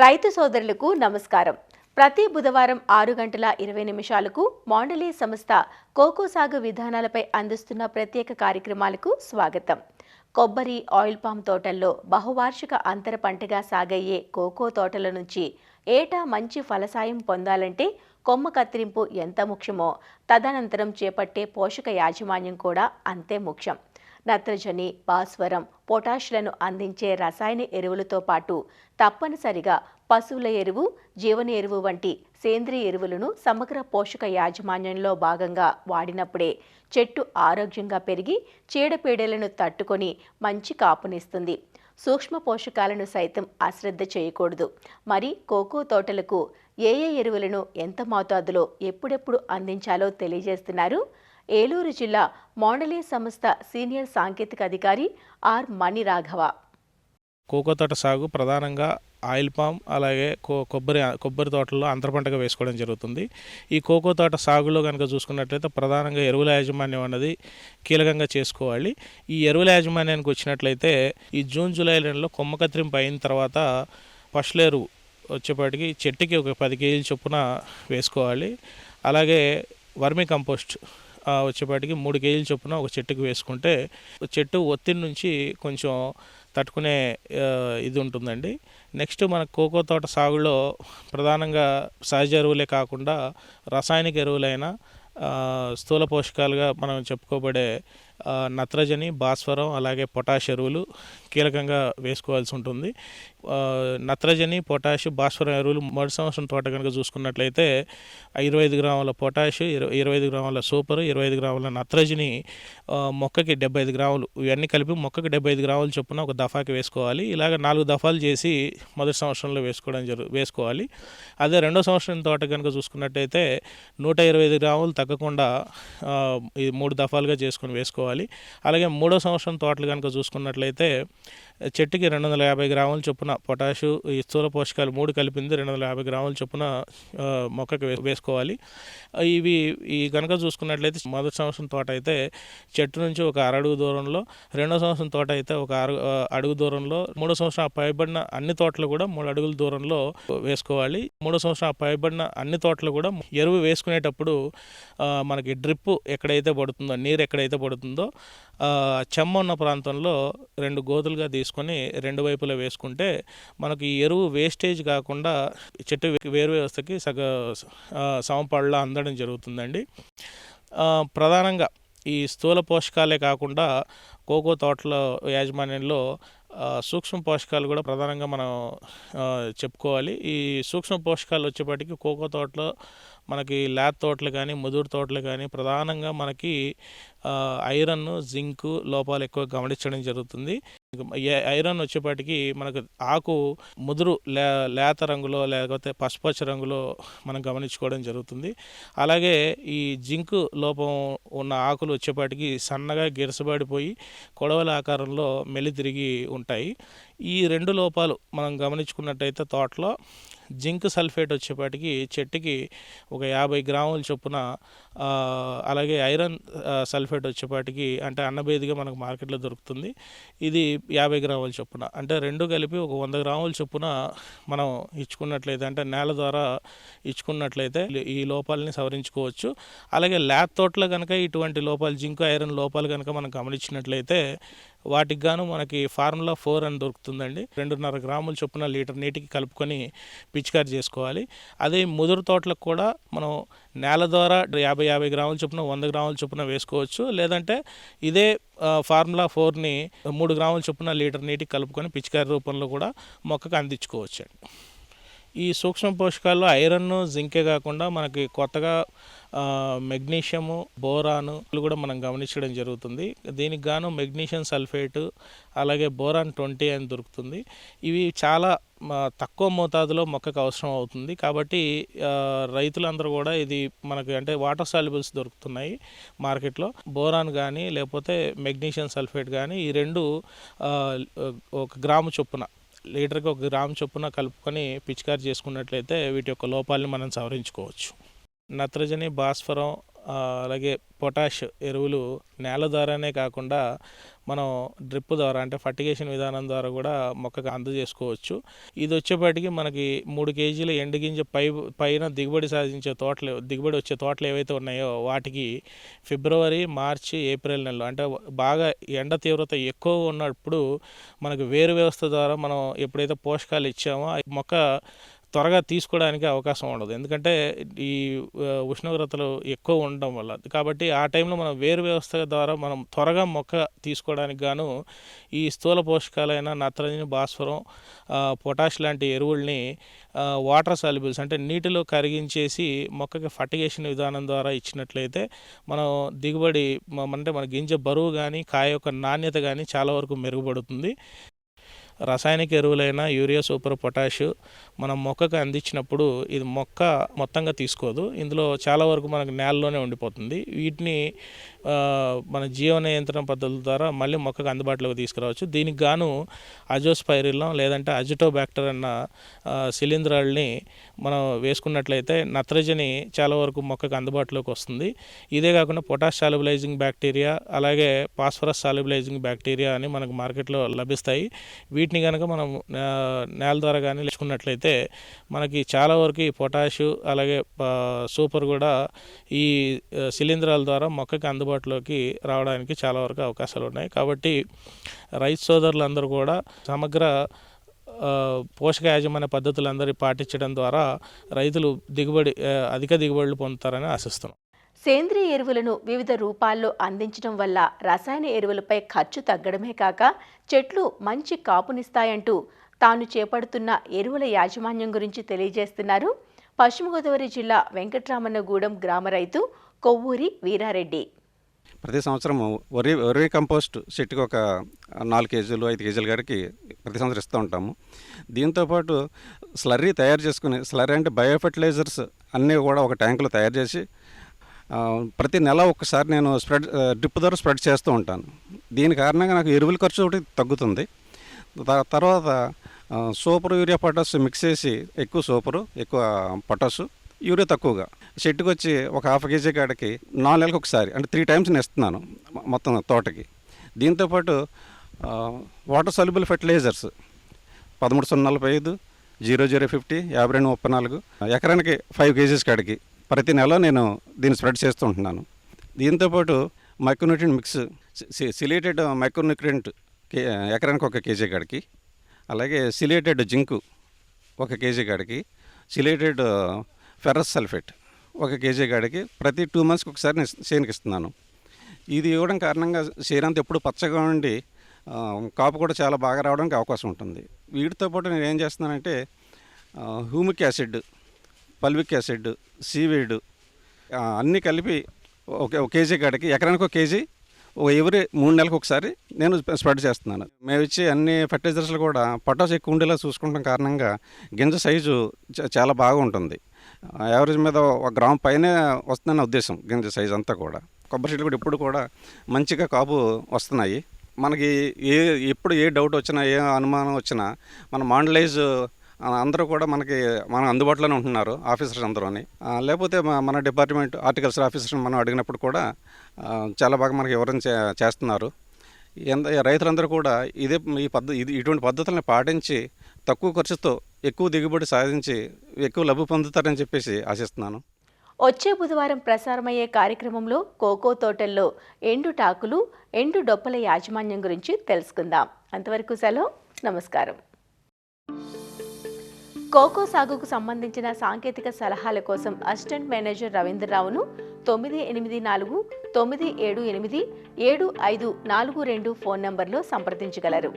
రైతు సోదరులకు నమస్కారం. ప్రతి బుధవారం 6 గంటల 20 నిమిషాలకు మాండలీ సంస్థ కోకో సాగు విధానాలపై అందిస్తున్న ప్రత్యేక కార్యక్రమాలకు స్వాగతం. కొబ్బరి, ఆయిల్ పామ్ తోటల్లో బహువార్షిక అంతర పంటగా సాగయ్యే కోకో తోటల నుంచి ఏటా మంచి ఫలసాయం పొందాలంటే కొమ్మ కత్తిరింపు ఎంత ముఖ్యమో తదనంతరం చేపట్టే పోషక యాజమాన్యం కూడా అంతే ముఖ్యం. నత్రజని, భాస్వరం, పొటాషులను అందించే రసాయన ఎరువులతో పాటు తప్పనిసరిగా పశువుల ఎరువు, జీవన ఎరువు వంటి సేంద్రియ ఎరువులను సమగ్ర పోషక యాజమాన్యంలో భాగంగా వాడినప్పుడే చెట్టు ఆరోగ్యంగా పెరిగి చీడపీడలను తట్టుకొని మంచి కాపునిస్తుంది. సూక్ష్మ పోషకాలను సైతం అశ్రద్ధ చేయకూడదు. మరి కోకో తోటలకు ఏ ఎరువులను ఎంత మోతాదులో ఎప్పుడెప్పుడు అందించాలో తెలియజేస్తున్నారు ఏలూరు జిల్లా మాండలీ సంస్థ సీనియర్ సాంకేతిక అధికారి ఆర్ మణిరాఘవ. కోకో తోట సాగు ప్రధానంగా ఆయిల్ పామ్ అలాగే కొబ్బరి తోటల్లో అంతర పంటగా వేసుకోవడం జరుగుతుంది. ఈ కోకో తోట సాగులో కనుక చూసుకున్నట్లయితే ప్రధానంగా ఎరువుల యాజమాన్యం అన్నది కీలకంగా చేసుకోవాలి. ఈ ఎరువుల యాజమాన్యానికి వచ్చినట్లయితే ఈ జూన్ జూలై నెలలో కొమ్మ కత్తిరింపు అయిన తర్వాత పశువుల ఎరువు వచ్చేపాటికి చెట్టుకి ఒక 10 కేజీల చొప్పున వేసుకోవాలి. అలాగే వర్మీ కంపోస్ట్ వచ్చేపాటికి 3 కేజీల చొప్పున ఒక చెట్టుకు వేసుకుంటే చెట్టు ఒత్తిడి నుంచి కొంచెం తట్టుకునే ఇది ఉంటుందండి. నెక్స్ట్ మన కోకో తోట సాగులో ప్రధానంగా సహజ ఎరువులే కాకుండా రసాయనిక ఎరువులైన స్థూల పోషకాలుగా మనం చెప్పుకోబడే నత్రజని, భాస్వరం అలాగే పొటాష్ ఎరువులు కీలకంగా వేసుకోవాల్సి ఉంటుంది. నత్రజని, పొటాష్, భాస్వరం ఎరువులు మొదటి సంవత్సరం తోట కనుక చూసుకున్నట్లయితే 25 గ్రాముల పొటాష్, 25 గ్రాముల సూపర్, 25 గ్రాముల నత్రజని మొక్కకి 75 గ్రాములు ఇవన్నీ కలిపి మొక్కకి 75 గ్రాముల చొప్పున ఒక దఫాకి వేసుకోవాలి. ఇలాగ 4 దఫాలు చేసి మొదటి సంవత్సరంలో వేసుకోవాలి. అదే రెండో సంవత్సరం తోట కనుక చూసుకున్నట్టయితే 125 గ్రాములు తగ్గకుండా ఈ 3 దఫాలుగా చేసుకుని వేసుకోవాలి. అలాగే మూడో సంవత్సరం తోటలు కనుక చూసుకున్నట్లయితే చెట్టుకి 250 గ్రాముల చొప్పున పొటాషు, ఈ స్థూల పోషకాలు 3 కలిపింది 250 గ్రాముల చొప్పున మొక్కకి వేసుకోవాలి. ఈ కనుక చూసుకున్నట్లయితే మొదటి సంవత్సరం తోట అయితే చెట్టు నుంచి ఒక 6 అడుగు దూరంలో, రెండో సంవత్సరం తోట అయితే ఒక 6 అడుగు దూరంలో, మూడో సంవత్సరం పైబడిన అన్ని తోటలు కూడా 3 అడుగుల దూరంలో వేసుకోవాలి. మూడో సంవత్సరం పైబడిన అన్ని తోటలు కూడా ఎరువు వేసుకునేటప్పుడు మనకి డ్రిప్ ఎక్కడైతే పడుతుందో, నీరు ఎక్కడైతే పడుతుందో చెమ్మ ఉన్న ప్రాంతంలో 2 గోతులుగా తీసుకొని 2 వైపులా వేసుకుంటే మనకి ఈ ఎరువు వేస్టేజ్ కాకుండా చెట్టు వేరు వ్యవస్థకి సమపాడులా అందడం జరుగుతుందండి. ప్రధానంగా ఈ స్థూల పోషకాలే కాకుండా కోకో తోటల యాజమాన్యంలో సూక్ష్మ పోషకాలు కూడా ప్రధానంగా మనం చెప్పుకోవాలి. ఈ సూక్ష్మ పోషకాలు వచ్చేప్పటికి కోకో తోటలో మనకి లేత తోటలు కానీ ముదురు తోటలు కానీ ప్రధానంగా మనకి ఐరన్, జింక్ లోపాలు ఎక్కువ గమనించడం జరుగుతుంది. ఐరన్ వచ్చేపాటికి మనకు ఆకు ముదురు లేత రంగులో లేకపోతే పసుపచ్చ రంగులో మనం గమనించుకోవడం జరుగుతుంది. అలాగే ఈ జింక్ లోపం ఉన్న ఆకులు వచ్చేపాటికి సన్నగా గిరసబడిపోయి కొడవల ఆకారంలో మెలితిరిగి ఉంటాయి. ఈ 2 లోపాలు మనం గమనించుకున్నట్టయితే తోటలో జింక్ సల్ఫేట్ వచ్చేపాటికి చెట్టుకి ఒక 50 గ్రాముల చొప్పున, అలాగే ఐరన్ సల్ఫేట్ వచ్చేపాటికి అంటే అన్నబేదిగా మనకు మార్కెట్లో దొరుకుతుంది. ఇది 50 గ్రాముల చొప్పున, అంటే 2 కలిపి ఒక 100 గ్రాముల చొప్పున మనం ఇచ్చుకున్నట్లయితే, అంటే నేల ద్వారా ఇచ్చుకున్నట్లయితే ఈ లోపాలని సవరించుకోవచ్చు. అలాగే లేత తోటలో కనుక ఇటువంటి లోపాలు, జింక్, ఐరన్ లోపాలు కనుక మనం గమనించినట్లయితే వాటికి గాను మనకి ఫార్ములా 4 అని దొరుకుతుందండి. 2.5 గ్రాముల చొప్పున లీటర్ నీటికి కలుపుకొని పిచికారి చేసుకోవాలి. అదే ముదురు తోటలకు కూడా మనం నేల ద్వారా 50 గ్రాముల చొప్పున 100 గ్రాముల చొప్పున వేసుకోవచ్చు. లేదంటే ఇదే ఫార్ములా 4ని 3 గ్రాముల చొప్పున లీటర్ నీటికి కలుపుకొని పిచికారి రూపంలో కూడా మొక్కకు అందించుకోవచ్చు అండి. ఈ సూక్ష్మ పోషకాల్లో ఐరన్, జింకే కాకుండా మనకి కొత్తగా మెగ్నీషియము, బోరాను కూడా మనం గమనించడం జరుగుతుంది. దీనికి గాను మెగ్నీషియం సల్ఫేటు అలాగే బోరాన్ 20 అని దొరుకుతుంది. ఇవి చాలా తక్కువ మోతాదులో మొక్కకు అవసరం అవుతుంది. కాబట్టి రైతులందరూ కూడా ఇది మనకి అంటే వాటర్ సాల్యుబుల్స్ దొరుకుతున్నాయి మార్కెట్లో. బోరాన్ కానీ లేకపోతే మెగ్నీషియం సల్ఫేట్ కానీ ఈ 2 1 గ్రాము చొప్పున లీటర్కి 1 గ్రాము చొప్పున కలుపుకొని పిచికారి చేసుకున్నట్లయితే వీటి యొక్క లోపాలని మనం సవరించుకోవచ్చు. నత్రజని, భాస్వరం అలాగే పొటాష్ ఎరువులు నేల ద్వారానే కాకుండా మనం డ్రిప్ ద్వారా అంటే ఫర్టిగేషన్ విధానం ద్వారా కూడా మొక్కకు అందజేసుకోవచ్చు. ఇది వచ్చేపాటికి మనకి 3 కేజీల ఎండుగింజ పైన దిగుబడి సాధించే దిగుబడి వచ్చే తోటలు ఏవైతే ఉన్నాయో వాటికి ఫిబ్రవరి, మార్చి, ఏప్రిల్ నెలలో అంటే బాగా ఎండ తీవ్రత ఎక్కువ ఉన్నప్పుడు మనకు వేరు వ్యవస్థ ద్వారా మనం ఎప్పుడైతే పోషకాలు ఇచ్చామో ఆ మొక్క త్వరగా తీసుకోవడానికి అవకాశం ఉండదు. ఎందుకంటే ఈ ఉష్ణోగ్రతలు ఎక్కువ ఉండడం వల్ల. కాబట్టి ఆ టైంలో మనం వేరు వ్యవస్థ ద్వారా మనం త్వరగా మొక్క తీసుకోవడానికి గాను ఈ స్థూల పోషకాలైన నత్రజని, భాస్వరం, పొటాష్ లాంటి ఎరువుల్ని వాటర్ సాల్యుబుల్స్ అంటే నీటిలో కరిగించేసి మొక్కకి ఫర్టిగేషన్ విధానం ద్వారా ఇచ్చినట్లయితే మనం దిగుబడి అంటే మన గింజ బరువు కానీ కాయ యొక్క నాణ్యత కానీ చాలా వరకు మెరుగుపడుతుంది. రసాయనిక ఎరువులైన యూరియా, సూపర్, పొటాష్ మనం మొక్కకు అందించినప్పుడు ఇది మొక్క మొత్తంగా తీసుకోదు. ఇందులో చాలా వరకు మనకు నేలలోనే ఉండిపోతుంది. వీటిని మన జీవ నియంత్రణ పద్ధతుల ద్వారా మళ్ళీ మొక్కకు అందుబాటులోకి తీసుకురావచ్చు. దీనికి గాను అజోస్పైరిల్లం లేదంటే అజిటోబ్యాక్టర్ అన్న శిలీంధ్రాలని మనం వేసుకున్నట్లయితే నత్రజని చాలా వరకు మొక్కకు అందుబాటులోకి వస్తుంది. ఇదే కాకుండా పొటాష్ సాల్యుబలైజింగ్ బ్యాక్టీరియా అలాగే ఫాస్ఫరస్ సాల్యుబలైజింగ్ బ్యాక్టీరియా అని మనకు మార్కెట్లో లభిస్తాయి. వీటిని కనుక మనం నేల ద్వారా కానీ లేచుకున్నట్లయితే మనకి చాలా వరకు ఈ పొటాషు అలాగే సూపర్ కూడా ఈ శిలీంధ్రాల ద్వారా మొక్కకి అందుబాటులోకి రావడానికి చాలా వరకు అవకాశాలు ఉన్నాయి. కాబట్టి రైతు సోదరులందరూ కూడా సమగ్ర పోషక యాజమాన్య పద్ధతులందరూ పాటించడం ద్వారా రైతులు అధిక దిగుబడులు పొందుతారని ఆశిస్తున్నాం. సేంద్రియ ఎరువులను వివిధ రూపాల్లో అందించడం వల్ల రసాయన ఎరువులపై ఖర్చు తగ్గడమే కాక చెట్లు మంచి కాపునిస్తాయంటూ తాను చేపడుతున్న ఎరువుల యాజమాన్యం గురించి తెలియజేస్తున్నారు పశ్చిమ గోదావరి జిల్లా వెంకట్రామన్నగూడెం గ్రామ రైతు కొవ్వూరి వీరారెడ్డి. ప్రతి సంవత్సరం వరి కంపోస్ట్ చెట్టుకి ఒక 4 కేజీలు 5 కేజీల గారికి ప్రతి సంవత్సరం ఇస్తూ ఉంటాము. దీంతోపాటు స్లర్రీ తయారు చేసుకుని స్లర్రీ అంటే బయో ఫర్టిలైజర్స్ అన్నీ కూడా ఒక ట్యాంకులో తయారు చేసి ప్రతి నెల ఒకసారి నేను డ్రిప్ ద్వారా స్ప్రెడ్ చేస్తూ ఉంటాను. దీని కారణంగా నాకు ఎరువుల ఖర్చు ఒకటి తగ్గుతుంది. తర్వాత సూపర్, యూరియా, పొటాష్ మిక్స్ చేసి ఎక్కువ సూపరు ఎక్కువ పొటాషు యూరియా తక్కువగా చెట్టుకు వచ్చి ఒక 1/2 కేజీ కాడికి 4 నెలలకు ఒకసారి అంటే 3 టైమ్స్ నేను ఇస్తున్నాను మొత్తం తోటకి. దీంతోపాటు వాటర్ సాల్యుబుల్ ఫెర్టిలైజర్స్ 13-045, 0050, 52-34 ఎకరానికి 5 కేజీస్ కాడికి ప్రతి నెల నేను దీన్ని స్ప్రెడ్ చేస్తూ ఉంటున్నాను. దీంతోపాటు మైక్రోన్యూట్రియంట్ మిక్స్ సిలేటెడ్ మైక్రోన్యూట్రియంట్ ఎకరానికి 1 కేజీ కాడికి, అలాగే సిలేటెడ్ జింకు 1 కేజీ కాడికి, సిలేటెడ్ ఫెర్రస్ సల్ఫేట్ 1 కేజీ కాడికి ప్రతి 2 మంత్స్కి ఒకసారి నేను చేనుకి ఇస్తున్నాను. ఇది ఇవ్వడం కారణంగా చేనంతా ఎప్పుడు పచ్చగా ఉండి కాపు కూడా చాలా బాగా రావడానికి అవకాశం ఉంటుంది. వీటితో పాటు నేను ఏం చేస్తున్నానంటే humic acid, fulvic acid, seaweed అన్నీ కలిపి ఒక కేజీ కాడికి ఎకరానికి 1 కేజీ ఎవ్రీ 3 నెలలకు ఒకసారి నేను స్ప్రెడ్ చేస్తున్నాను. మేము ఇచ్చే అన్ని ఫర్టిలైజర్స్లు కూడా పొటాష్ ఎక్కువ ఉండేలా చూసుకుంటాం కారణంగా గింజ సైజు చాలా బాగా ఉంటుంది. యావరేజ్ మీద 1 గ్రామ్ పైనే వస్తుందన్న ఉద్దేశం గింజ సైజు అంతా కూడా. కొబ్బరి చెట్లు కూడా ఇప్పుడు కూడా మంచిగా కాపు వస్తున్నాయి. మనకి ఎప్పుడు ఏ డౌట్ వచ్చినా ఏ అనుమానం వచ్చినా మన మాండలైజ్ అందరూ కూడా మన అందుబాటులోనే ఉంటున్నారు ఆఫీసర్స్ అందరూని. లేకపోతే మన డిపార్ట్మెంట్ హార్టికల్చర్ ఆఫీసర్స్ మనం అడిగినప్పుడు కూడా చాలా బాగా మనకి వివరణ చేస్తున్నారు. రైతులందరూ కూడా ఇటువంటి పద్ధతులను పాటించి తక్కువ ఖర్చుతో ఎక్కువ దిగుబడి సాధించి ఎక్కువ లబ్ధి పొందుతారని చెప్పేసి ఆశిస్తున్నాను. వచ్చే బుధవారం ప్రసారమయ్యే కార్యక్రమంలో కోకో తోటల్లో ఎండుటాకులు, ఎండు డొప్పల యాజమాన్యం గురించి తెలుసుకుందాం. అంతవరకు సెలవు, నమస్కారం. కోకో సాగుకు సంబంధించిన సాంకేతిక సలహాల కోసం అసిస్టెంట్ మేనేజర్ రవీంద్రరావును 9849787542 ఫోన్ నంబర్లో సంప్రదించగలరు.